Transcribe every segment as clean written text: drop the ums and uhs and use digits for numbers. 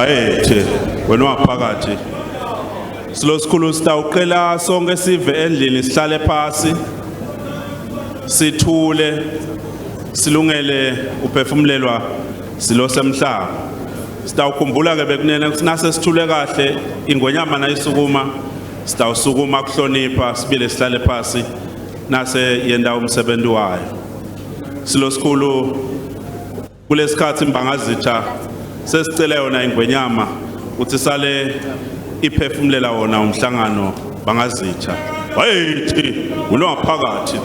Wayethe wena waphakathi silosikhulu sitawuqela sonke sive endlini sihlale phansi sithule silungele uphefumulelwa silo semhlaba sitawukhumbula ke bekunene sinase sithule kahle ingonyama nayisukuma sitawusukuma kuhlonipha sibile sihlale phansi nase yenda umsebenzi wayo silosikhulu kulesikhathi imbangazitha sesicela yona ingonyama uthi sale iphefumulela wona umhlangano bangazitha wayethi unophakathi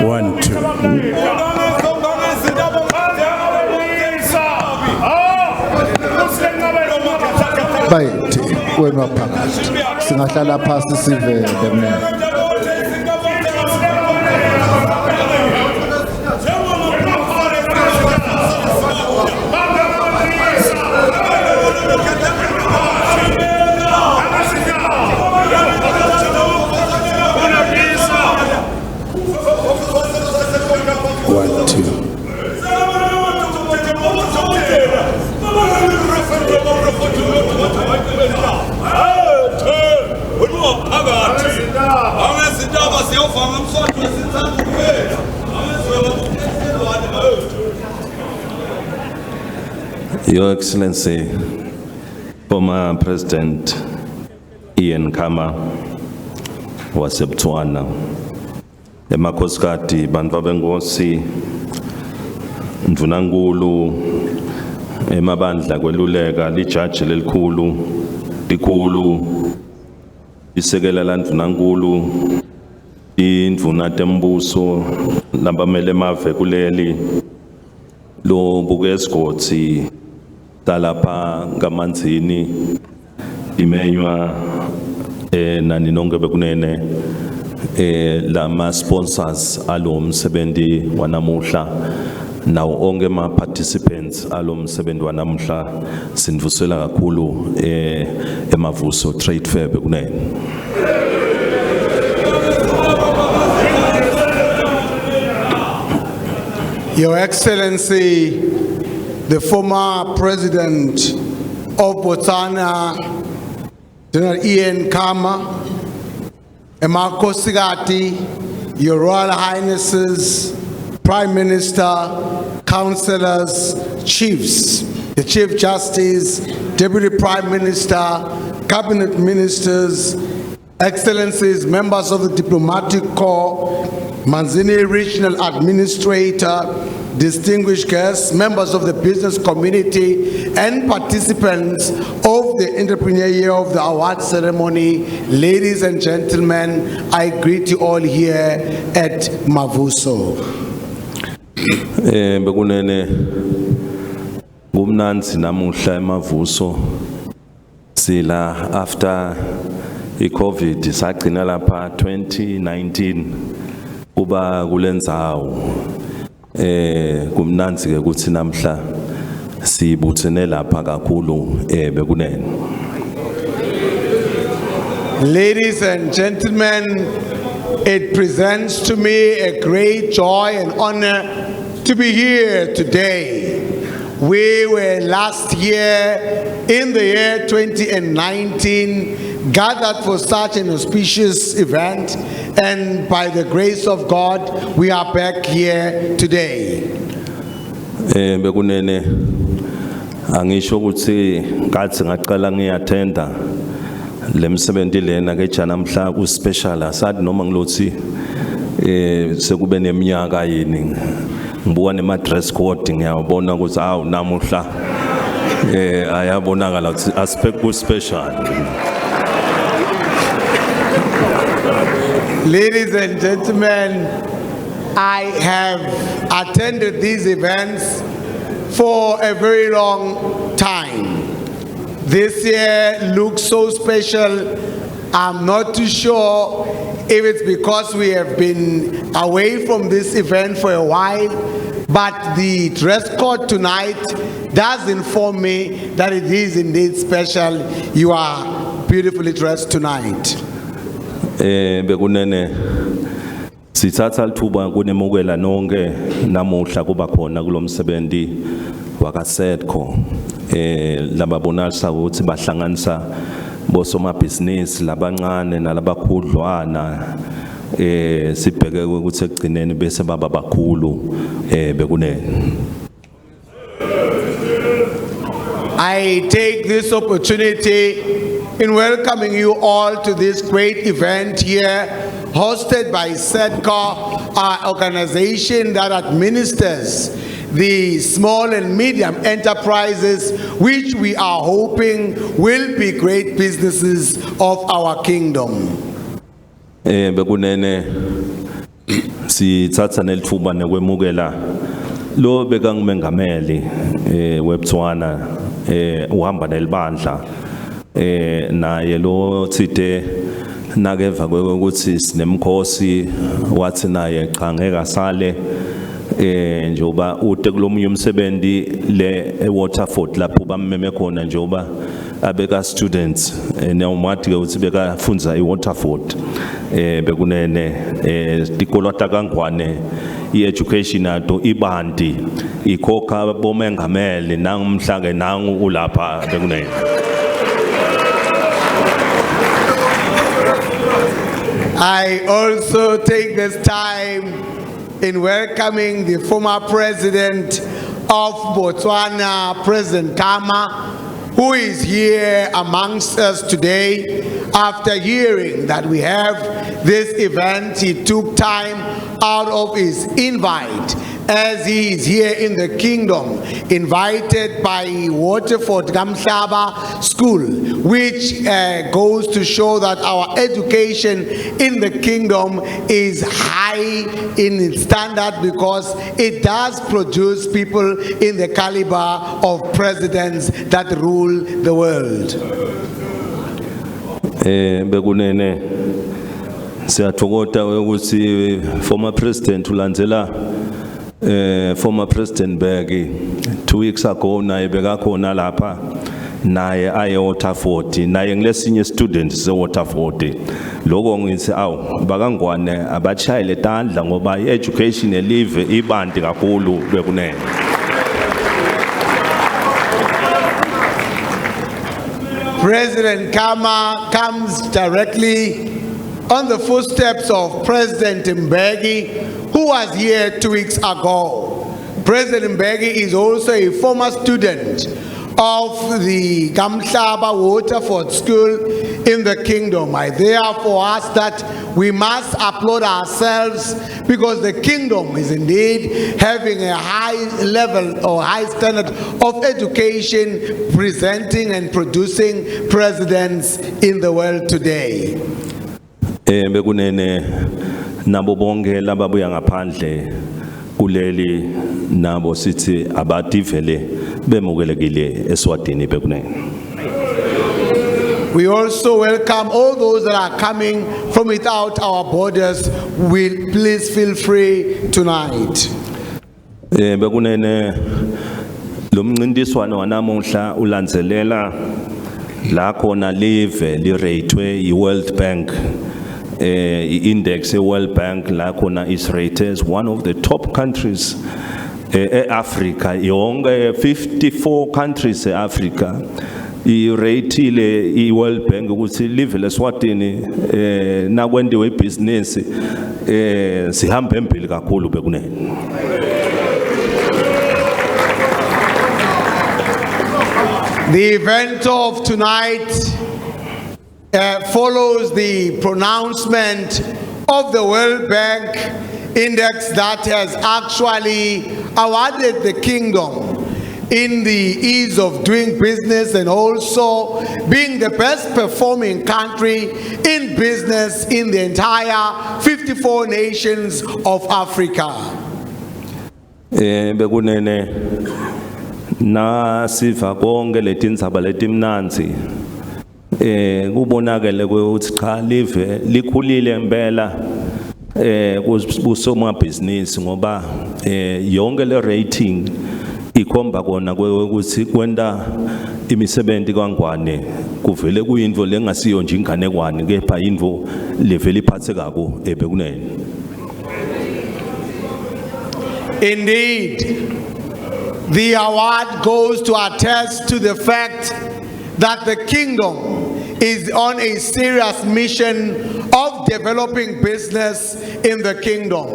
One, two. Bayithi wena waphakathi singahlala phansi sive bekunene Your Excellency, former President Ian Khama was Botswana. Sonkhe S'khatsi bantu bengosi Mvunankulu emabandla kweluleka lijaji lelikhulu likhulu isekela la Mvunankulu indvuna tembuso labamele mave kuleli lo bukezgotsi talapha ngamanzini imenywa nani nonke bekunene lama sponsors alo msebenzi wanamuhla nawo onke ma participants alo msebenzi wanamuhla sinvusela kakhulu emavuso trade fair bekunene. Your Excellency, the former President of Botswana, General Ian Khama, Sonkhe S'khatsi, Your Royal Highnesses, Prime Minister, Councillors, Chiefs, the Chief Justice, Deputy Prime Minister, Cabinet Ministers, Excellencies, members of the Diplomatic Corps, Manzini Regional Administrator, distinguished guests, members of the business community, and participants of the Entrepreneur Year of the Award Ceremony, ladies and gentlemen, I greet you all here at Mavuso. Bekunene kumnanzi namuhla emavuso sila after i-COVID sagcina lapha 2019 kuba kulendzawo kumnanzi ke kuthi namhla sibuthene lapha kakhulu bekunene. Ladies and gentlemen, it presents to me a great joy and honor to be here today. We were last year, in the year 2019, gathered for such an auspicious event, and by the grace of God, we are back here today. Bekunene angisho ukuthi ngathi ngaqala ngiyathenda lemsebenzi lena ke janamhla ku special asad noma ngilothi sekube neminyaka yini ngibuka nema dress code ngiyabona ukuthi awu namuhla ayabonakala ukuthi aspect ku special. Ladies and gentlemen, I have attended these events for a very long time. This year looks so special. I'm not too sure if it's because we have been away from this event for a while, but the dress code tonight does inform me that it is indeed special. You are beautifully dressed tonight. Bekunene sithatha lithuba kunemukela nonke namuhla kuba khona kulomsebenzi waka Sedco lababonalisa ukuthi bahlanganisa bosomabhizinisi labancane nalabakhudlwana sibheke ukuthi egcineni bese baba bakhulu bekunene. I take this opportunity in welcoming you all to this great event here, hosted by Sedco, our organization that administers the small and medium enterprises, which we are hoping will be great businesses of our kingdom. Bekunene sithatha nelithuba nekwemukela lo bekangumengameli weBotswana uhamba nelibandla naye lo thide nakeva ukuthi sinemkhosi wathi naye cha ngeke asale njoba ude kulomunye umsebenzi le eWaterford lapho bameme khona njoba abeka students newumathi ke uthi beka funza eWaterford bekunene tikolota kangwane i-education ato ibandi ikhokha bomengameli nangumhla ke nangu ulapha bekunene. I also take this time in welcoming the former president of Botswana, President Kama, who is here amongst us today. After hearing that we have this event, he took time out of his invite, as he is here in the kingdom, invited by Waterford Gamhlaba School, which goes to show that our education in the kingdom is high in its standard, because it does produce people in the caliber of presidents that rule the world. Bekunene siyathokoza ukuthi former president ulandzela former President Mbeki 2 weeks ago naye bekakhona lapha naye aye Waterford naye ngilesinye student se Waterford lokho ngithi awu bakangwane abachayele tandla ngoba i-education elive ibandi kakhulu bekunene. President Kama comes directly on the footsteps of President Mbeki, who was here 2 weeks ago. President Mbeki is also a former student of the Gamhlaba Waterford School in the kingdom. I therefore ask that we must applaud ourselves, because the kingdom is indeed having a high level or high standard of education, presenting and producing presidents in the world today. Bekunene nabo bonke lababuya ngaphandle kuleli nabo sithi abativele bemukelekile eSwatini bekunene. We also welcome all those that are coming from without our borders. Will please feel free tonight. Bekunene lo mncintiswano wanamuhla ulandzelela la khona live liratewe yi-World Bank. Index World Bank la khona is rated as one of the top countries Africa. Yonke 54 countries Africa i-rateile i-World Bank ukuthi live leSwatini nakwendiwe ibhizinisi sihamba embili kakhulu bekunene. The event of tonight follows the pronouncement of the World Bank index that has actually awarded the kingdom in the ease of doing business and also being the best performing country in business in the entire 54 nations of Africa. Bekunene na siva konke letindzaba letimnanzi kubonakele ukuthi cha live likhulile impela kusoma business ngoba yonke le rating ikhomba kona ukuthi kwenta imisebenzi kangwane kuvele kuyinto lengasiyo nje inganekwane kepha into levele iphathe kako bekunene. Indeed, the award goes to attest to the fact that the kingdom is on a serious mission of developing business in the kingdom.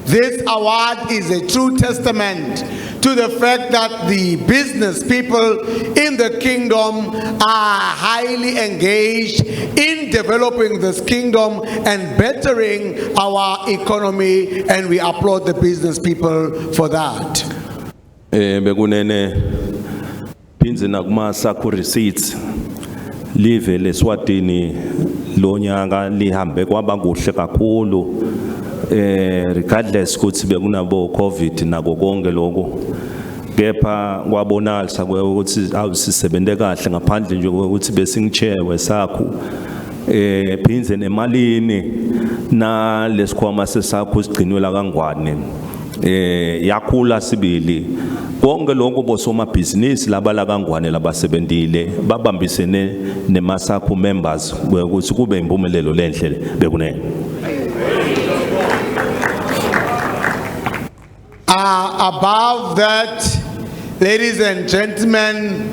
This award is a true testament to the fact that the business people in the kingdom are highly engaged in developing this kingdom and bettering our economy, and we applaud the business people for that. Bekunene pinze na kuma Sedco receipts live leSwatini lonyaka lihambe kwaba kuhle kakhulu regardless ukuthi bekunabo covid nako konke lokho kepha kwabonalisa ukuthi awusisebente kahle ngaphandle nje ukuthi besingichewe sakho phinze nemalini na lesikhwama sesakho sigcinwela kangwane yakhula sibili konke lokho bosoma business labala kangwane labasebentile babambisene neMswati members ukuthi kube impumelelo lenhle bekunene. Above that, ladies and gentlemen,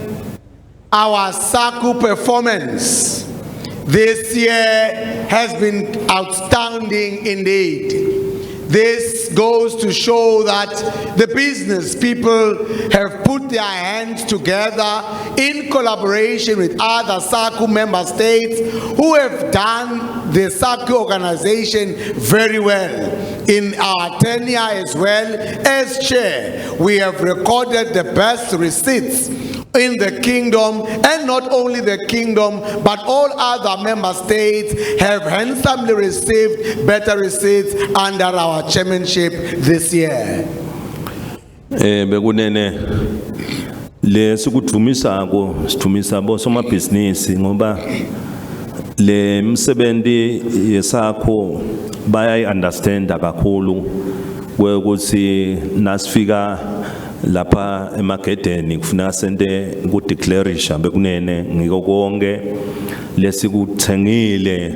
our Sedco performance this year has been outstanding indeed. This goes to show that the business people have put their hands together in collaboration with other Sedco member states who have done the Sedco organization very well. In our tenure as well as chair, we have recorded the best receipts in the kingdom, and not only the kingdom but all other member states have handsomely received better receipts under our chairmanship this year. Bekunene lesikuthumisa ko sithumisa bosoma business ngoba le msebenzi yesakho baya understand kakhulu ukuthi nasifika lapha emagedeni kufuna sente ukudeclareisha bekunene ngiko konke lesikuthengile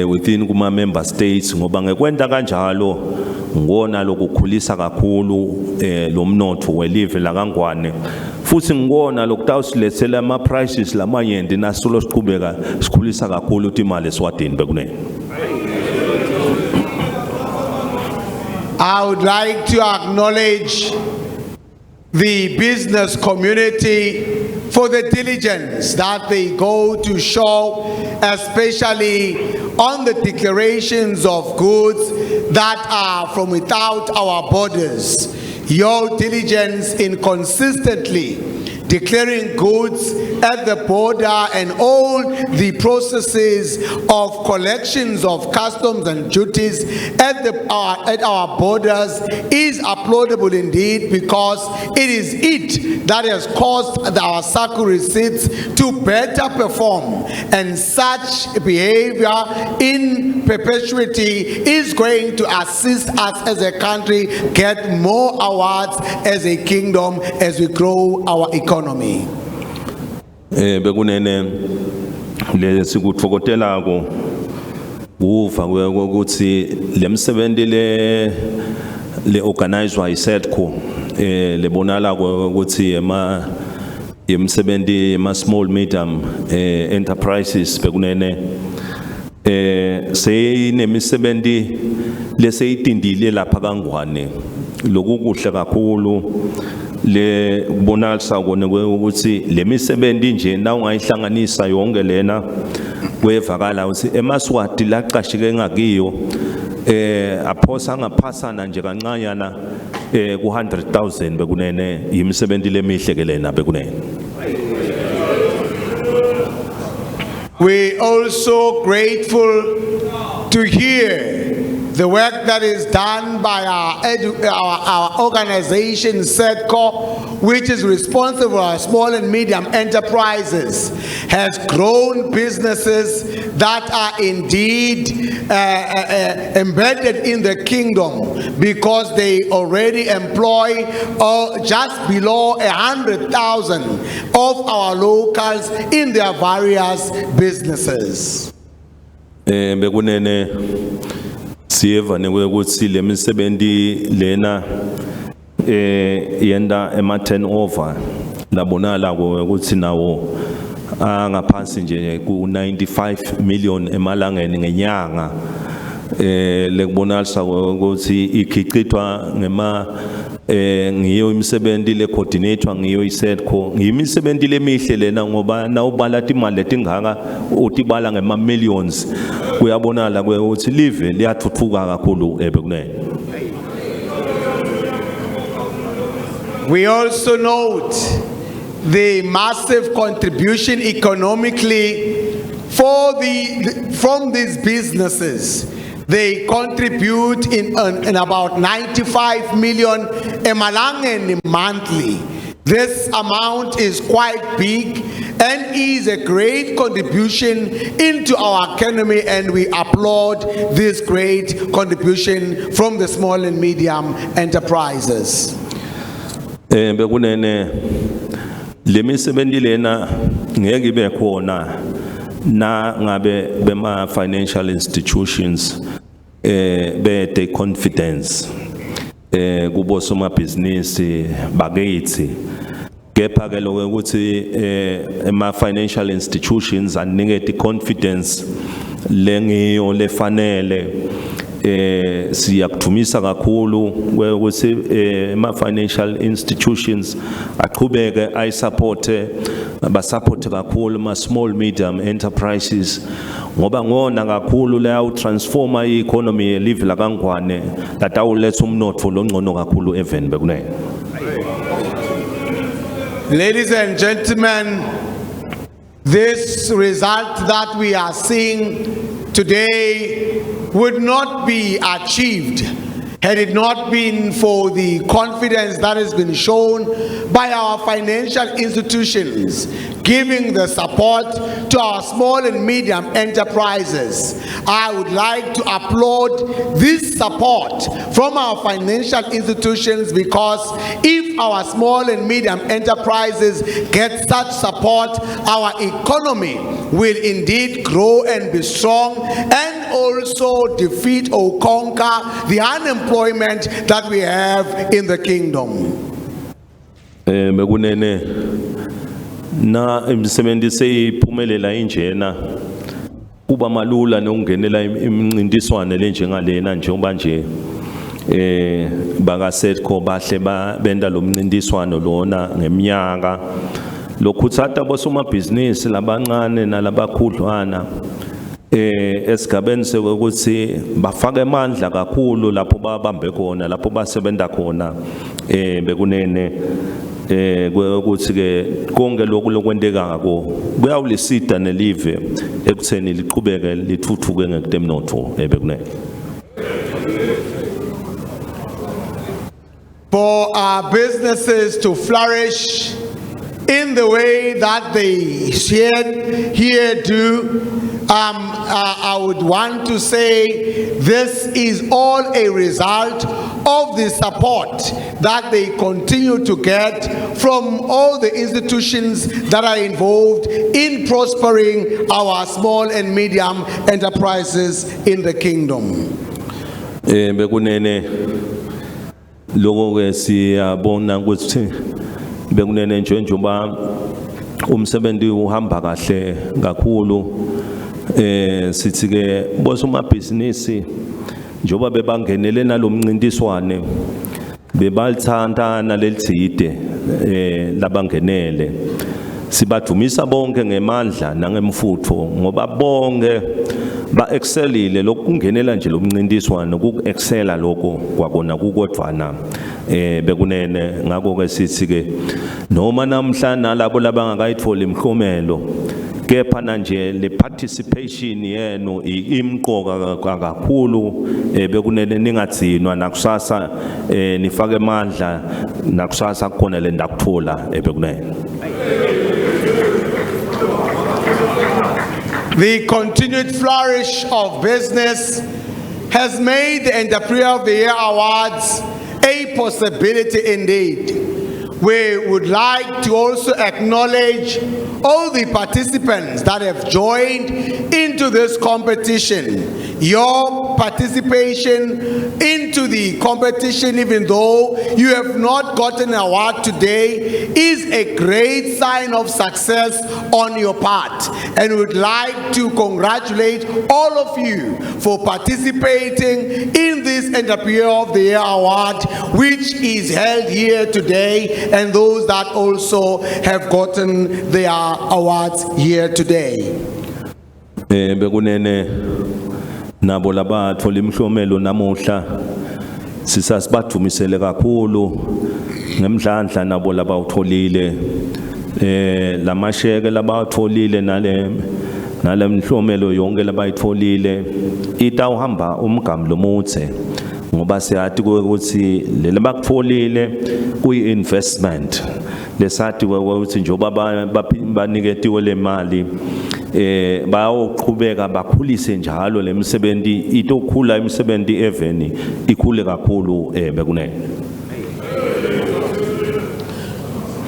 within kuma member states ngoba ngekwenta kanjalo ngona lokukhulisa kakhulu lo mnotho welive la kangwane futhi ngibona lokutawusilethela ama prices lamanyenti nasulo siqhubeka sikhulisa kakhulu uthi imali eSwatini bekunene. I would like to acknowledge the business community for the diligence that they go to show, especially on the declarations of goods that are from without our borders. Your diligence in consistently declaring goods at the border and all the processes of collections of customs and duties at our borders is applaudable indeed, because it is it that has caused our Sedco receipts to better perform, and such behavior in perpetuity is going to assist us as a country get more awards as a kingdom as we grow our economy. Bekunene lesikutfokotela ko kuva ukuthi lemsebenzi le organizedwa iSedco lebonala ukuthi yemsebenzi ma small medium enterprises bekunene seyinemisebenzi leseyitindile lapha kangwane lokukuhle kakhulu le bonalisa kone ukuthi lemisebenzi nje na ungayihlanganisa yonke lena kwevakala ukuthi eMswati laqashike ngakiyo aphosa ngaphasana nje kancanyana ku 100,000 bekunene imisebenzi lemihle ke lena bekunene. We also grateful to hear the work that is done by our organization Sedco, which is responsible for small and medium enterprises, has grown businesses that are indeed embedded in the kingdom, because they already employ just below 100,000 of our locals in their various businesses. Bekunene siyeva ukuthi le misebenzi lena yenda ema turnover labonala ukuthi nawo angaphansi nje ku 95 million emalangeni ngenyanga, lekubonalisa ukuthi ikhicithwa ngema ngiyo imisebenzi le coordinator ngiyo iSedco, ngiyimisebenzi lemihle lena ngoba nawubala imali letingaka utibala ngema millions, kuyabonala ukuthi live liyathuthuka kakhulu ebekunene. We also note the massive contribution economically from these businesses. They contribute in about 95 million emalangeni monthly. This amount is quite big and is a great contribution into our economy, and we applaud this great contribution from the small and medium enterprises. Bekunene le misebenzi lena ngeke ibe khona na ngabe bema financial institutions be confidence kubo soma business bakithi, kepha ke lokho ukuthi ema financial institutions anikete confidence lengiyo lefanele. Siyakuthumisa kakhulu ukuthi ema financial institutions aqhubeke ayisupporte basupporte kakhulu ma small medium enterprises, ngoba ngona kakhulu la utransforma i-economy yelive la kaNgwane latawuletha umnotho longcono kakhulu even bekunene. Ladies and gentlemen, this result that we are seeing today would not be achieved had it not been for the confidence that has been shown by our financial institutions, giving the support to our small and medium enterprises. I would like to applaud this support from our financial institutions, because if our small and medium enterprises get such support, our economy will indeed grow and be strong, and also defeat or conquer the unemployment that we have in the kingdom. Bekunene na imisebenzi seyiphumelela injena kuba malula nokungenela imncintiswane lenjengalena njengoba nje baka Sedco bahle benda lo mncintiswano lona ngeminyaka, lokhuthatha bosomabhizinisi labancane nalabakhudlwana esigabeni sekuthi bafake amandla kakhulu lapho babambe khona, lapho basebenza khona bekunene ukuthi ke konke lokhu lokwenteka ngako kuyawulisida nelive ekutheni liqhubeke lithuthuke ngekutemnotho bekunene. For our businesses to flourish in the way that they here do, I would want to say this is all a result of the support that they continue to get from all the institutions that are involved in prospering our small and medium enterprises in the kingdom. Bekunene lokho ke siyabona ukuthi bekunene njengoba umsebenzi uhamba kahle kakhulu, sithi ke bosomabhizinisi njoba bebangenele nalomncintiswane bebalithanda nalelithide labangenele, sibadumisa bonke ngemandla nangemfutho ngoba bonke ba excelile lokungenela nje lomncintiswano ku excela lokho kwakona kukodwana bekunene ngako ke sithi ke noma namhlanje labo labangakayitholi imhlomelo kepha nje le participation yenu imqoka kakhulu bekunene ningatsinwa nakusasa nifake amandla nakusasa khona le ndakuthola bekunene. The continued flourish of business has made the Entrepreneur of the Year Awards a possibility indeed. We would like to also acknowledge all the participants that have joined into this competition. Your participation into the competition, even though you have not gotten an award today, is a great sign of success on your part. And we would like to congratulate all of you for participating in this Entrepreneur of the Year Award, which is held here today, and those that also have gotten their awards here today. Bekunene nabo labathola imhlomelo namuhla sisasibathumisele kakhulu ngemdlandla nabo labawutholile lamasheke labawutholile nale mhlomelo yonke labayitholile itawuhamba umgamo lomuthe ngoba siyathi ukuthi leli bakutholile kuyi investment lesathi ukuthi njoba baniketiwe le mali bayoqhubeka bakhulise njalo lemisebenzi itokhula imisebenzi eveni ikhule kakhulu bekunene.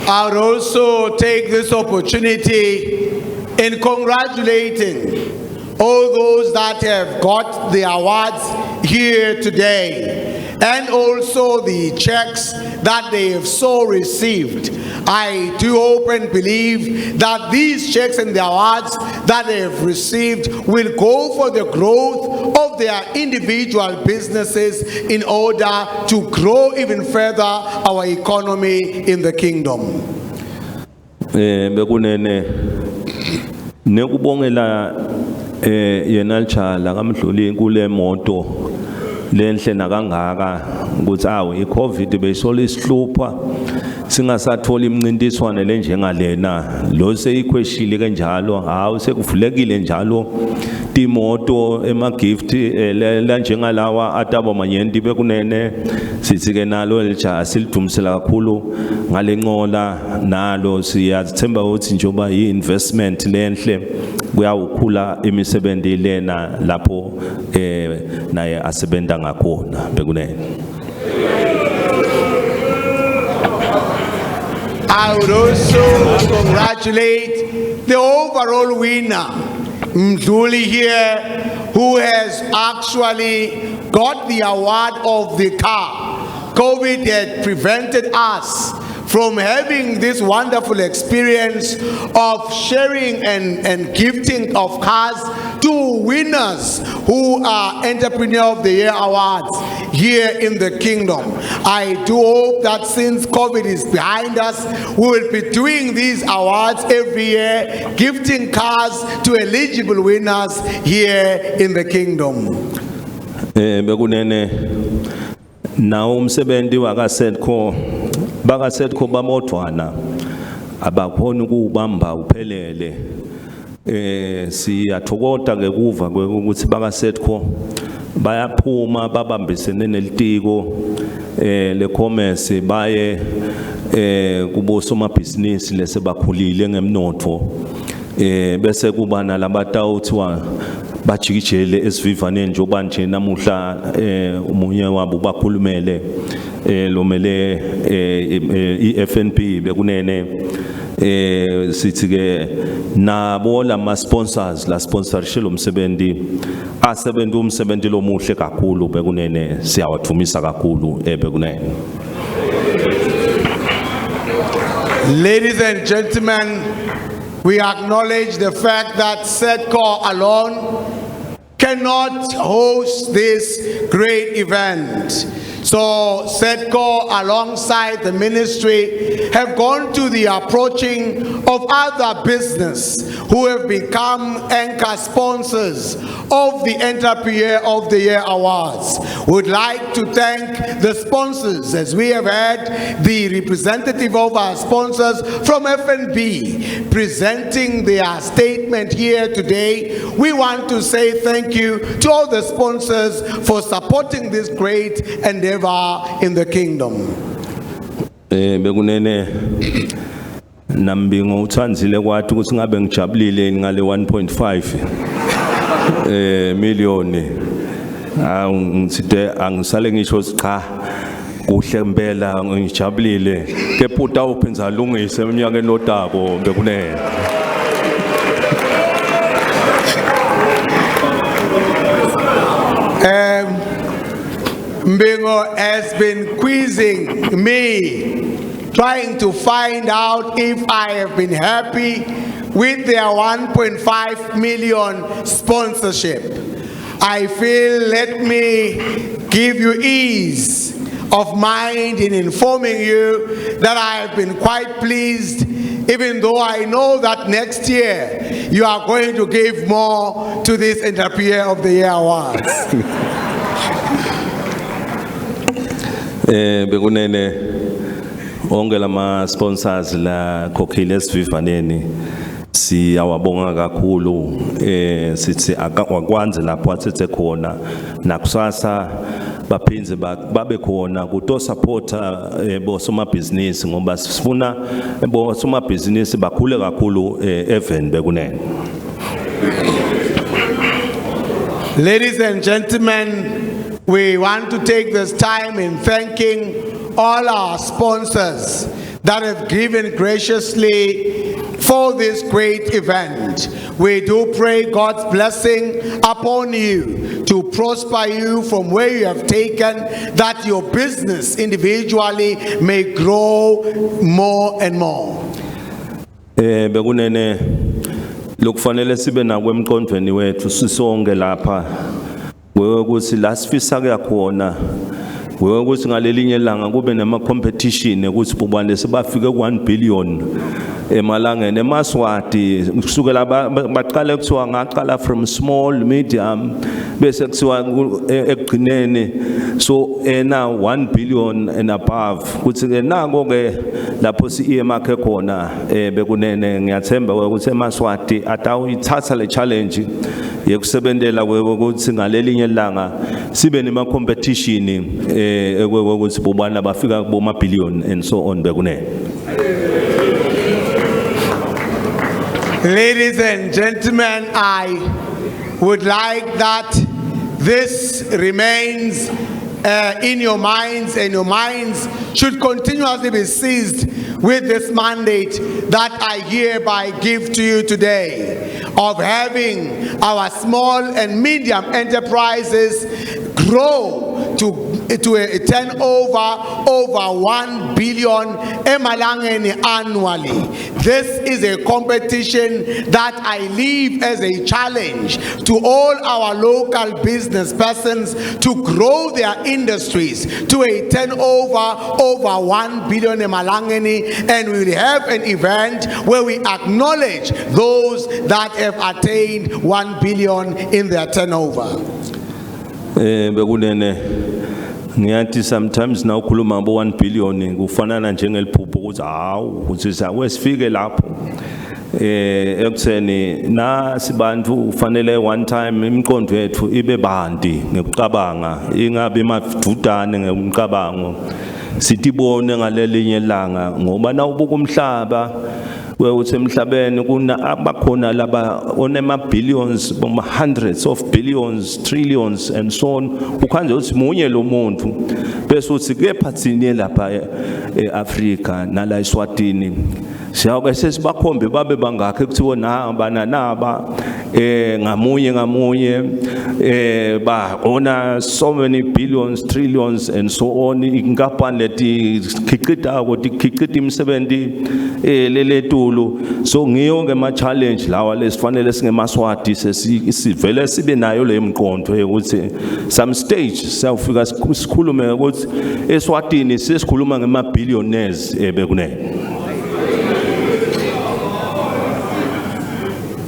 I would also take this opportunity in congratulating all those that have got the awards here today, and also the checks that they have so received. I do hope and believe that these checks and the awards that they have received will go for the growth of their individual businesses in order to grow even further our economy in the kingdom. Bekunene nekubongela yena Chala kamdluli kule moto lenhle nakangaka ukuthi awu iCovid beyisola isihlupha singasathola imncintiswane lenjengalena lo seyikhweshile kanjalo hawu sekuvulekile njalo timoto emagift la njengalawa atabo manyenti bekunene sithi ke nalo elija silidumisela kakhulu ngalenqola nalo siyathemba ukuthi njoba yi-investment lenhle kuyawukhula imisebenzi lena lapho naye asebenta ngakhona bekunene. I would also congratulate the overall winner, Mdluli here, who has actually got the award of the car. COVID had prevented us from having this wonderful experience of sharing and gifting of cars to winners who are Entrepreneur of the Year Awards here in the kingdom. I do hope that since COVID is behind us, we will be doing these awards every year, gifting cars to eligible winners here in the kingdom. Bekunene na umsebenzi waka Sedco baka Sedco bamodwana abakhona ukubamba uphelele siyathokoza ke kuva ukuthi baka Sedco bayaphuma babambisene nelitiko le commerce baye kubo somabhizinisi lesebakhulile ngemnotho bese kuba nalabatawuthiwa bajikijele esivivaneni njoba nje namuhla umunye wabo bakhulumele lomele iFNB bekunene sithi ke nabo lama sponsors la sponsorship umsebenzi asebenza umsebenzi lomuhle kakhulu bekunene siyawathumisa kakhulu bekunene. Ladies and gentlemen, we acknowledge the fact that Sedco alone cannot host this great event. So Sedco, alongside the ministry, have gone to the approaching of other business who have become anchor sponsors of the Entrepreneur of the Year Awards. Would like to thank the sponsors, as we have had the representative of our sponsors from FNB presenting their statement here today. We want to say thank you to all the sponsors for supporting this great endeavor in the kingdom. Bekunene nambingo uthanzile kwathi ukuthi ngabe ngijabulile ngale 1.5 million. Ngitsite angisale ngisho cha kuhle impela ngijabulile kepha utawuphinza alungise eminyakeni lotako bekunene. Mbingo has been quizzing me, trying to find out if I have been happy with their 1.5 million sponsorship. I feel, let me give you ease of mind in informing you that I have been quite pleased, even though I know that next year you are going to give more to this Entrepreneur of the Year Awards. Bekunene onke lama sponsors la khokhile esivivaneni siyawabonga kakhulu sithi akakwanze lapho athethe khona nakusasa baphinze babe khona kuto supporta bosomabhizinisi ngoba sifuna bosomabhizinisi bakhule kakhulu even bekunene. Ladies and gentlemen, we want to take this time in thanking all our sponsors that have given graciously for this great event. We do pray God's blessing upon you to prosper you from where you have taken, that your business individually may grow more and more. Bekunene lokufanele sibe nakwe emqondweni wethu sisonke lapha ukuthi la sifisa kuyakhona ukuthi ngalelinye ilanga kube nama competition ukuthi bubane sebafike ku1 billion emalangeni eMswati kusukela baqala kuthiwa ngaqala from small medium bese kuthiwa ekugcineni so now 1 billion and above kuthi ke nako ke lapho emakhe khona bekunene ngiyathemba ukuthi eMswati atawuyithatha le challenge yekusebenzela ukuthi ngalelinye ilanga sibe nema competition ukuthi bubana bafika kuboma billion and so on bekunene. Ladies and gentlemen, I would like that this remains in your minds, and your minds should continuously be seized with this mandate that I hereby give to you today of having our small and medium enterprises grow to a turnover over 1 billion emalangeni annually. This is a competition that I leave as a challenge to all our local business persons to grow their industries to a turnover over 1 billion emalangeni, and we will have an event where we acknowledge those that have attained 1 billion in their turnover. Bekunene ngiyathi sometimes na ukhuluma abo 1 billion kufanana njengeliphupho ukuthi hawu ukuthi sawesifike lapho ekutheni na sibantu ufanele one time imiqondo yethu ibe bandi ngekucabanga ingabe mavudane ngemicabango sitibone ngalelinye ilanga ngoba na ubuka umhlaba ukuthi emhlabeni kuna abakhona laba onema billions boma hundreds of billions trillions and so on ukhanje uthi munye lo muntu bese uthi kephathini lapha eAfrica nala eSwatini siyawube sesibakhombe babe bangakhe kuthiwa naba ngamunye ba ona so many billions, trillions and so on. Inkampani leti khiqita imisebenzi leletulu. So ngiyo ke ma challenge lawa lesifanele singeMswati sivele sibe nayo le mqondo ukuthi some stage sawufika sikhulume ukuthi eSwatini sesikhuluma ngema billionaires bekunene.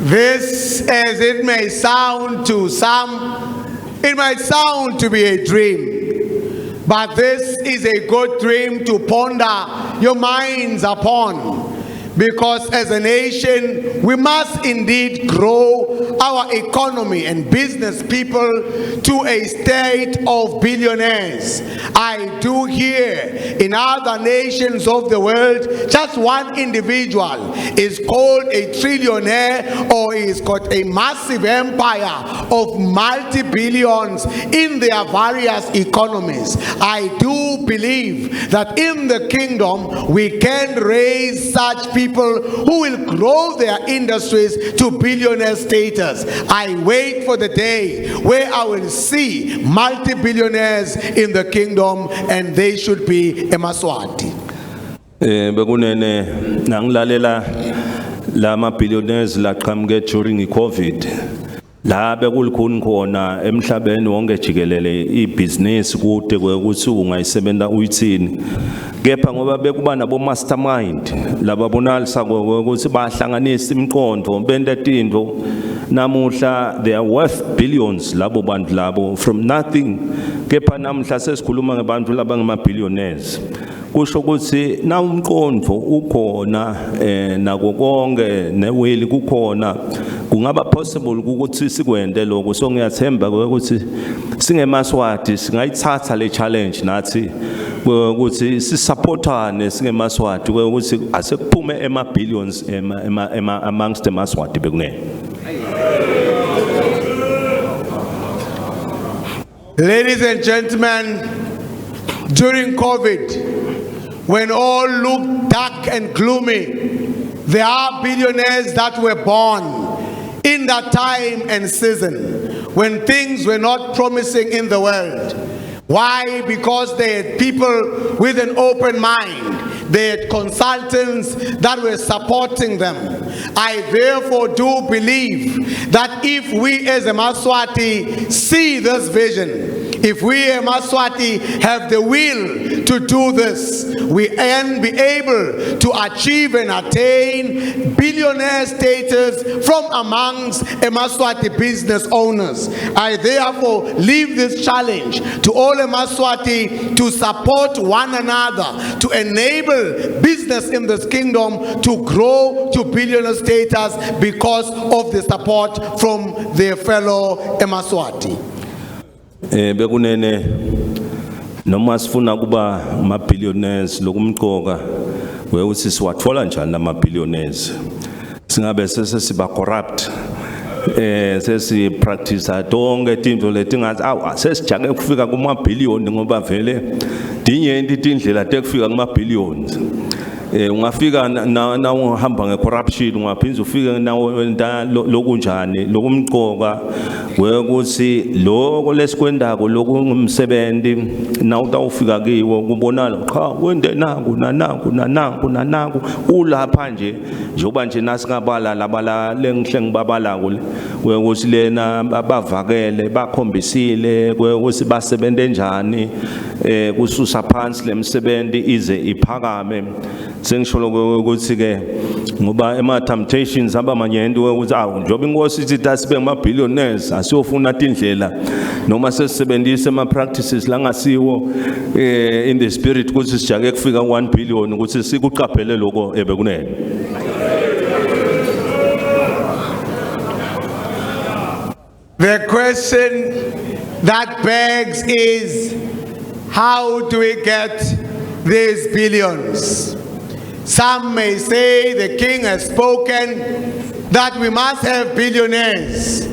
This, as it may sound to some, it might sound to be a dream. But this is a good dream to ponder your minds upon. Because as a nation, we must indeed grow our economy and business people to a state of billionaires. I do hear in other nations of the world, just one individual is called a trillionaire, or he's got a massive empire of multi-billions in their various economies. I do believe that in the kingdom, we can raise such people who will grow their industries to billionaire status. I wait for the day where I will see multi-billionaires in the kingdom, and they should be Yemaswati. Bekunene nangilalela lama billionaires laqhamuke during iCovid. La bekulikhuni khona emhlabeni wonke jikelele ibusiness kude kwekuthi ungayisebenta uyithini. Kepha ngoba bekuba nabo mastermind laba bonalisa ukuthi bahlanganisa imiqondo benta tinto namuhla they are worth billions labo bantu labo from nothing. Kepha namuhla sesikhuluma ngebantu laba ngama billionaires. Kusho ukuthi na umqondo ukhona nako konke neweli kukhona kungaba possible ukuthi sikwende lokho. So ngiyathemba ukuthi singeMswati singayithatha le challenge nathi ukuthi sisupportane singeMswati ukuthi asekuphume ema billions amongst eMswati bekunene. Ladies and gentlemen, during COVID, when all looked dark and gloomy, there are billionaires that were born in that time and season when things were not promising in the world. Why? Because they had people with an open mind. They had consultants that were supporting them. I therefore do believe that if we as a Mswati see this vision, if we as Mswati have the will to do this, we can be able to achieve and attain billionaire status from amongst Mswati business owners. I therefore leave this challenge to all Mswati to support one another, to enable business in this kingdom to grow to billionaire status because of the support from their fellow Mswati. Bekunene noma sifuna kuba ma billionaires lokumqoka weuthi siwathola njani ama billionaires singabe sesiba corrupt sesi practice tonke tinto leti ngathi sesijake ukufika kuma billion ngoba vele dinyenti tindlela tekufika kuma billions. Ungafika na uhamba ngecorruption ungaphinza ufike nawo lokunjani lokumqoka wekuthi lokho lesikwendako lokungumsebenzi na utawufika kiwo kubonala cha wende nanku ulapha nje njoba nje nasingabala labala lengihle ngibabala wekuthi lena bavakele bakhombisile wekuthi basebente njani kususa phansi lemsebenzi ize iphakame. Sengisholo ukuthi ke ngoba ema temptations abamanyenti ukuthi njoba inkosi ithi dasibe ngama billionaires asiyofuna indlela noma sesebenzisa ama practices langasiwo in the spirit ukuthi sijake kufika 1 billion ukuthi sikuqaphele lokho ebekunene. The question that begs is, how do we get these billions? Some may say the king has spoken that we must have billionaires.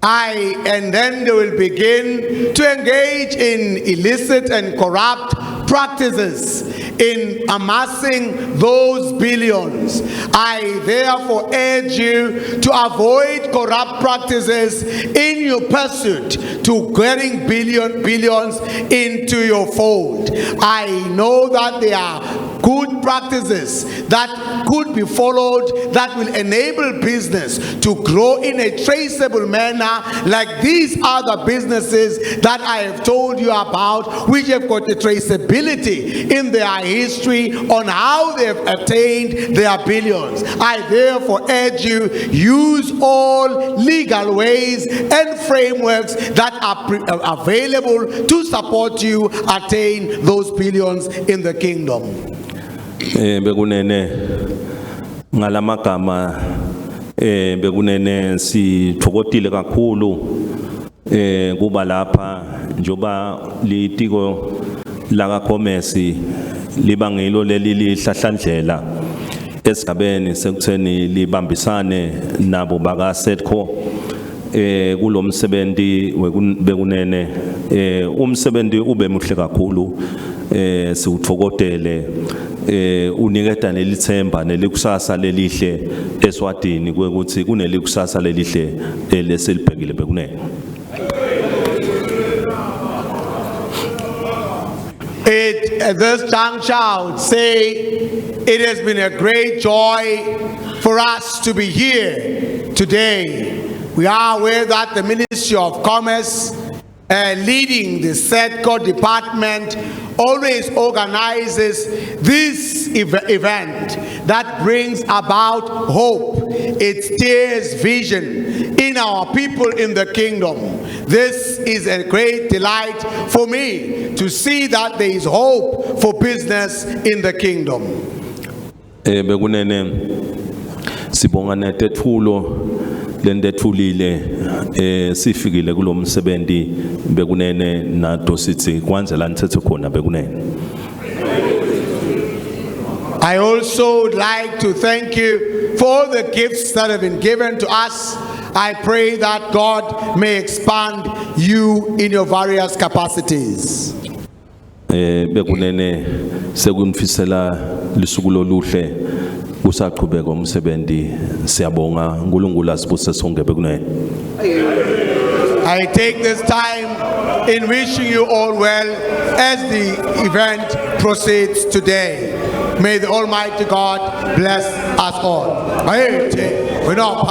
And then they will begin to engage in illicit and corrupt practices in amassing those billions. I therefore urge you to avoid corrupt practices in your pursuit to getting billions into your fold. I know that there are good practices that could be followed that will enable business to grow in a traceable manner, like these other businesses that I have told you about, which have got a traceability in their history on how they have attained their billions. I therefore urge you, use all legal ways and frameworks that are available to support you attain those billions in the kingdom. Bekunene ngalamagama bekunene sithokotile kakhulu kuba lapha njoba litiko la commerce libangelo leli lihlahlandlela esigabeni sekutheni libambisane nabo baka Sedco kulomsebenzi bekunene umsebenzi ube muhle kakhulu siwuthokotele uniketa nelithemba nelikusasa lelihle eSwatini kwekuthi kunelikusasa lelihle leselibhekile bekunene. At this juncture, I would say it has been a great joy for us to be here today. We are aware that the Ministry of Commerce, leading the Sedco department, always organizes this event that brings about hope. It steers vision in our people in the kingdom. This is a great delight for me to see that there is hope for business in the kingdom. Bekunene sibonga netetfulo lendethulile sifikile kulomsebenzi bekunene nato sithi kwanzela nithethe khona bekunene. I also would like to thank you for the gifts that have been given to us. I pray that God may expand you in your various capacities. Bekunene sekunfisela lisuku loluhle usaqhubeka umsebenzi siyabonga uNkulunkulu asibuse sonke bekunene. I take this time in wishing you all well as the event proceeds today. May the Almighty God bless us all. We're not